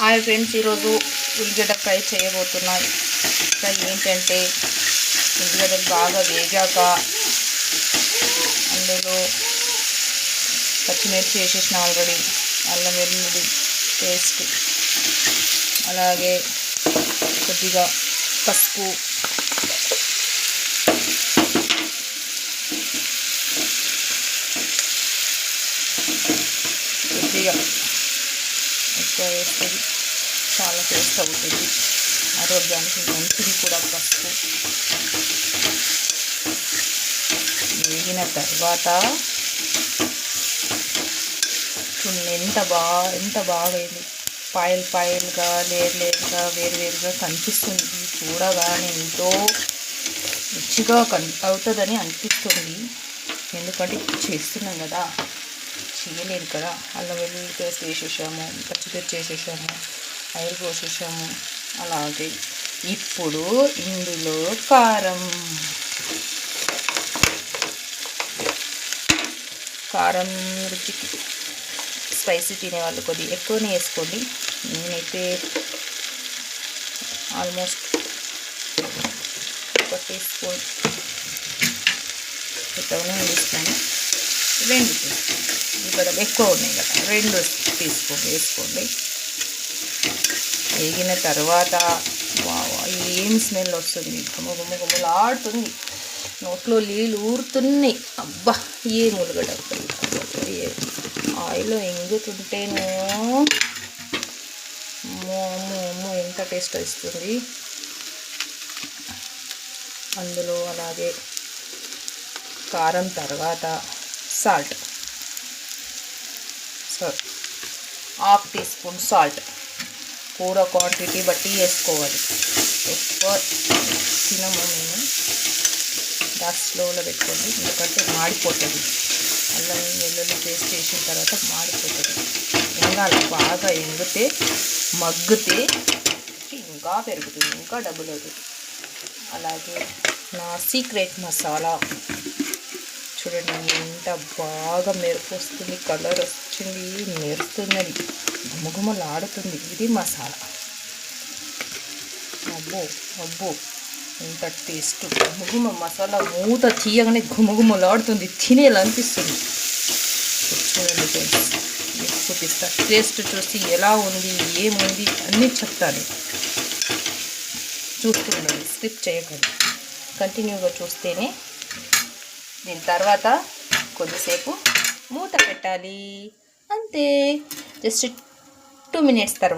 Hi friends, ఈరోజు ఉల్లిగడ్డ fry చేయబోతున్నాయి. Fry ఏంటంటే ఉల్లిగడ్డలు బాగా వేగాక అందులో పచ్చిమిర్చి వేసేసిన ఆల్రెడీ, అల్లం వెల్లుల్లి పేస్ట్, అలాగే కొద్దిగా పసుపు, కొద్దిగా ఎక్కువ వేస్తుంది, చాలా టేస్ట్ అవుతుంది, ఆరోగ్యానికి మంచిది కూడా. పసుపు వేగిన తర్వాత ఎంత బాగా అయింది. పాయలుగా లేరుగా వేరుగా కనిపిస్తుంది. చూడగానే ఎంతో రుచిగా అవుతుందని అనిపిస్తుంది. ఎందుకంటే చేస్తున్నాం కదా, చేయలేదు కదా. అల్లం వెల్లుల్లి పేస్ట్ వేసేసాము, పచ్చిమిర్చి వేసేసాము, ఆయిల్ పోసేసాము. అలాగే ఇప్పుడు ఇందులో కారం రుచికి స్పైసీ తినేవాళ్ళు కొద్దిగా ఎక్కువనే వేసుకోండి. నేనైతే ఆల్మోస్ట్ 1 టీ స్పూన్ ఎక్కువనే వేస్తాను. 2 టీ స్పూన్ ఇక్కడ ఎక్కువ ఉన్నాయి కదా, 2 టీ స్పూన్ వేసుకోండి. వేగిన తర్వాత ఏం స్మెల్ వస్తుంది, గుమ్మలాడుతుంది, నోట్లో నీళ్ళు ఊరుతున్నాయి. అబ్బా, ఏ ఉల్లిగడ్డ ఆయిల్లో ఎంగుతుంటేనో అమ్మో ఎంత టేస్ట్ వస్తుంది. అందులో అలాగే కారం తర్వాత సాల్ట్, 1/2 టీ స్పూన్ సాల్ట్. కూర క్వాంటిటీ బట్టి వేసుకోవాలి. ఎక్కువ తినము మేము, గ్యాస్ స్లోలో పెట్టుకోండి, ఎందుకంటే మాడిపోతుంది. అల్లం వెల్లుల్లి పేస్ట్ వేసిన తర్వాత మాడిపోతుంది. ఎంగాలి, బాగా మగ్గితే ఇంకా పెరుగుతుంది, ఇంకా డబుల్ అవుతుంది. అలాగే నా సీక్రెట్ మసాలా చూడండి, ఎంత బాగా మెరుపు వస్తుంది, కలర్ వచ్చింది, మెరుస్తున్నది, గుమగుమలాడుతుంది. ఇది మసాలా. అబ్బో ఎంత టేస్ట్. గుమగుమ మసాలా మూత తీయగానే గుమగుమలాడుతుంది, తినేయాలనిపిస్తుంది. చూడండి ఫ్రెండ్స్, చూపిస్తా. టేస్ట్ చూసి ఎలా ఉంది, ఏముంది అన్నీ చెప్తాను. చూస్తుండండి, స్కిప్ చేయకండి, కంటిన్యూగా చూస్తేనే. దీని తర్వాత కొద్దిసేపు మూత పెట్టాలి, అంతే. జస్ట్ 2 మినిట్స్ తర్వాత